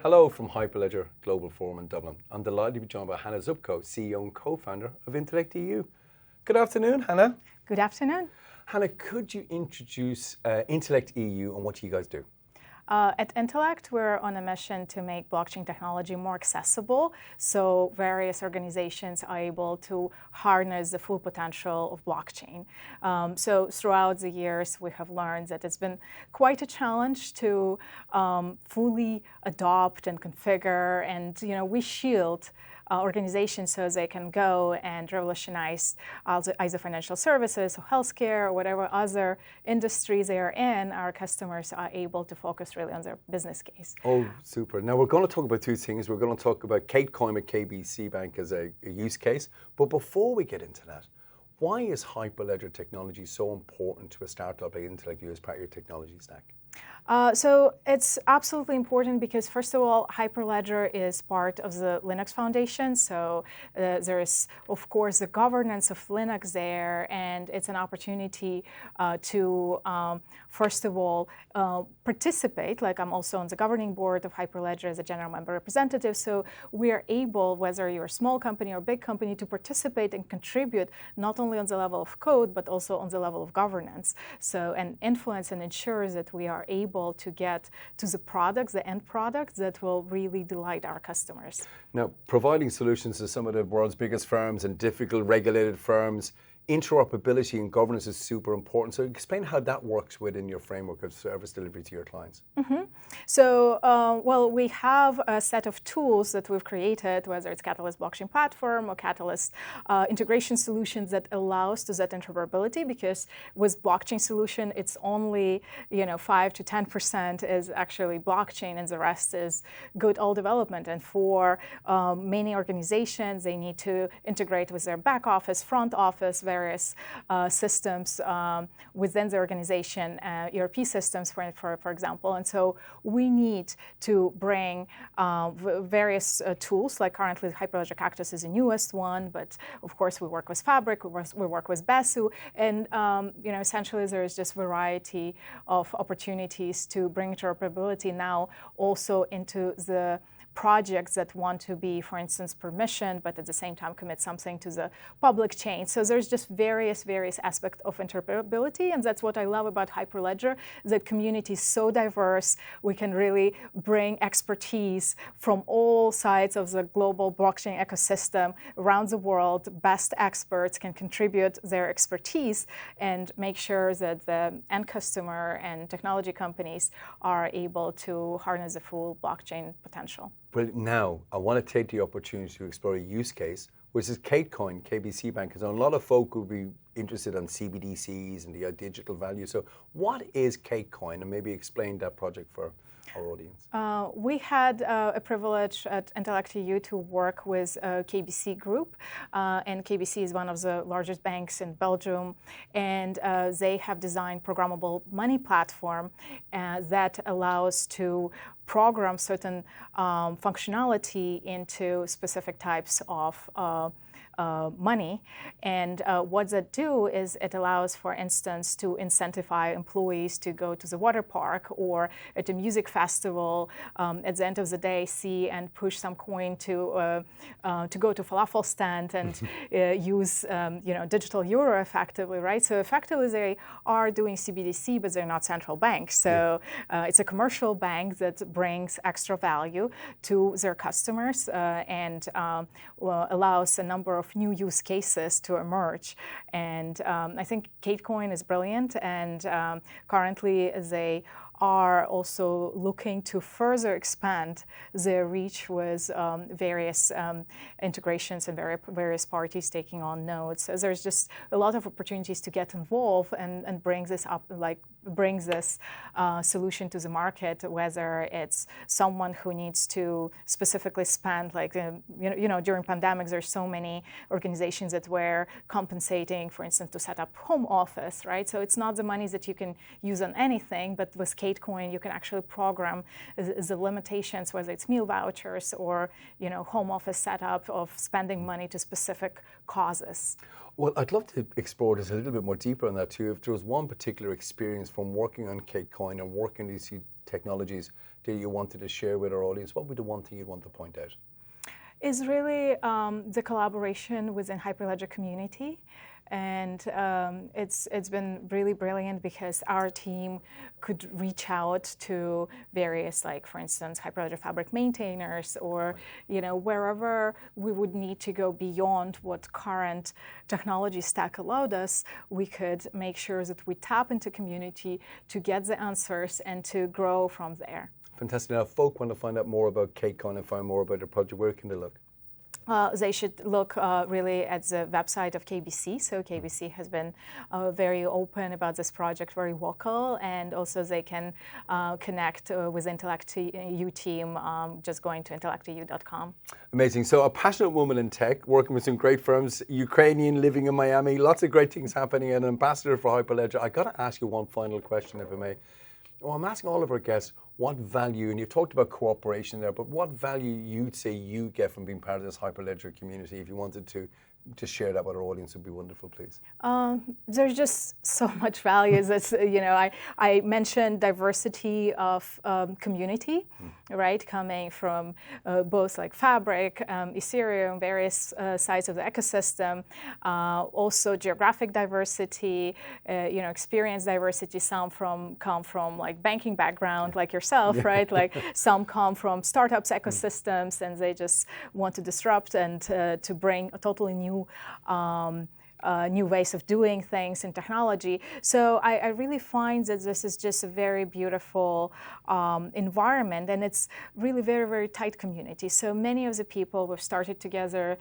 Hello from Hyperledger Global Forum in Dublin. I'm delighted to be joined by Hanna Zubko, CEO and co-founder of Intellect EU. Good afternoon, Hanna. Good afternoon. Hanna, could you introduce Intellect EU and what you guys do? At Intellect, we're on a mission to make blockchain technology more accessible, so various organizations are able to harness the full potential of blockchain. So throughout the years, we have learned that it's been quite a challenge to fully adopt and configure, and we shield organizations so they can go and revolutionize either financial services or healthcare or whatever other industries they are in. Our customers are able to focus really on their business case. Oh, super. Now we're going to talk about two things. We're going to talk about Katecoin at KBC Bank as a use case. But before we get into that, why is Hyperledger technology so important to a startup like Intellect EU as part of your technology stack? So it's absolutely important because, first of all, Hyperledger is part of the Linux Foundation. So there is, of course, the governance of Linux there, and it's an opportunity to, first of all, participate. Like, I'm also on the governing board of Hyperledger as a general member representative. So we are able, whether you're a small company or big company, to participate and contribute not only on the level of code, but also on the level of governance. So, and influence and ensure that we are able to get to the products, the end products that will really delight our customers. Now, providing solutions to some of the world's biggest firms and difficult regulated firms, interoperability and governance is super important. So explain how that works within your framework of service delivery to your clients. Mm-hmm. So, well, we have a set of tools that we've created, whether it's Catalyst blockchain platform or Catalyst integration solutions that allows to that interoperability, because with blockchain solution, it's only 5 to 10% is actually blockchain, and the rest is good old development. And for many organizations, they need to integrate with their back office, front office, various systems within the organization, ERP systems, for example. And so we need to bring various tools, like currently Hyperledger Cactus is the newest one, but of course we work with Fabric, we work with Besu, and essentially there is just variety of opportunities to bring interoperability now also into the projects that want to be, for instance, permissioned, but at the same time commit something to the public chain. So there's just various aspects of interoperability, and that's what I love about Hyperledger, that community is so diverse. We can really bring expertise from all sides of the global blockchain ecosystem around the world. Best experts can contribute their expertise and make sure that the end customer and technology companies are able to harness the full blockchain potential. Well, now I want to take the opportunity to explore a use case, which is Katecoin, KBC Bank. Because a lot of folk will be interested in CBDCs and the digital value. So what is Katecoin? And maybe explain that project for our audience. We had a privilege at Intellect EU to work with KBC Group, and KBC is one of the largest banks in Belgium, and they have designed programmable money platform that allows to program certain functionality into specific types of money. And what that do is it allows, for instance, to incentivize employees to go to the water park or at a music festival, at the end of the day, see and push some coin to go to falafel stand and use digital euro effectively, right? So effectively they are doing CBDC, but they're not central banks. So it's a commercial bank that brings extra value to their customers and allows a number of new use cases to emerge. And I think Katecoin is brilliant, and currently they are also looking to further expand their reach with various integrations and various parties taking on nodes. So there's just a lot of opportunities to get involved and bring this up, brings this solution to the market, whether it's someone who needs to specifically spend, during pandemics, there's so many organizations that were compensating, for instance, to set up home office, right? So it's not the money that you can use on anything, but with Katecoin, you can actually program the limitations, whether it's meal vouchers or home office setup of spending money to specific causes. Well, I'd love to explore this a little bit more deeper on that too. If there was one particular experience from working on Katecoin and working these technologies that you wanted to share with our audience, what would be the one thing you'd want to point out? Is really the collaboration within Hyperledger community. And it's been really brilliant because our team could reach out to various, like for instance, Hyperledger Fabric maintainers, or wherever we would need to go beyond what current technology stack allowed us, we could make sure that we tap into community to get the answers and to grow from there. Fantastic. Now, if folk want to find out more about Katecoin and find more about their project, where can they look? They should look really at the website of KBC. So KBC has been very open about this project, very vocal, and also they can connect with Intellect.eu team just going to intellect.eu.com. Amazing. So a passionate woman in tech, working with some great firms, Ukrainian, living in Miami, lots of great things happening, and an ambassador for Hyperledger. I got to ask you one final question, if I may. Well, I'm asking all of our guests what value, and you've talked about cooperation there, but what value you'd say you get from being part of this Hyperledger community? If you wanted to share that with our audience, would be wonderful, please. There's just so much value. That's, I mentioned diversity of community, right? Coming from both like Fabric, Ethereum, various sides of the ecosystem. Also geographic diversity, experience diversity. Some come from like banking background, like yourself, right? Like some come from startups ecosystems, and they just want to disrupt and to bring a totally new new ways of doing things in technology. So I really find that this is just a very beautiful environment, and it's really very, very tight community. So many of the people we've started together,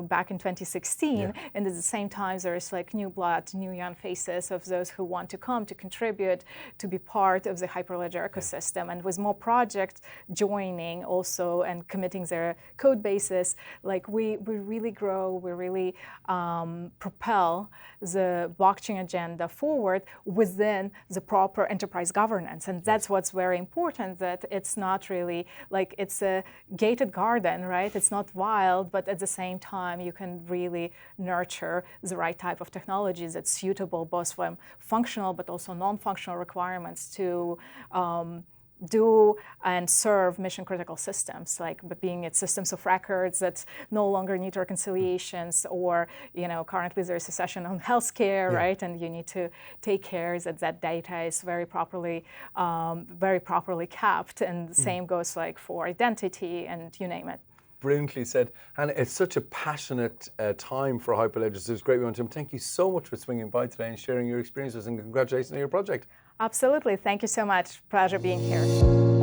back in 2016, and at the same time there's like new blood, new young faces of those who want to come to contribute, to be part of the Hyperledger ecosystem, and with more projects joining also and committing their code bases, like we really grow, we really propel the blockchain agenda forward within the proper enterprise governance. And that's what's very important, that it's not really like it's a gated garden, right? It's not wild, but at the same time, you can really nurture the right type of technologies that's suitable both from functional but also non-functional requirements to do and serve mission-critical systems, like being it systems of records that no longer need reconciliations, or currently there's a session on healthcare, right? And you need to take care that that data is very properly kept, and the same goes like for identity and you name it. Brilliantly said. Hanna, it's such a passionate time for Hyperledger, so it's great we want to. Thank you so much for swinging by today and sharing your experiences, and congratulations on your project. Absolutely. Thank you so much. Pleasure being here.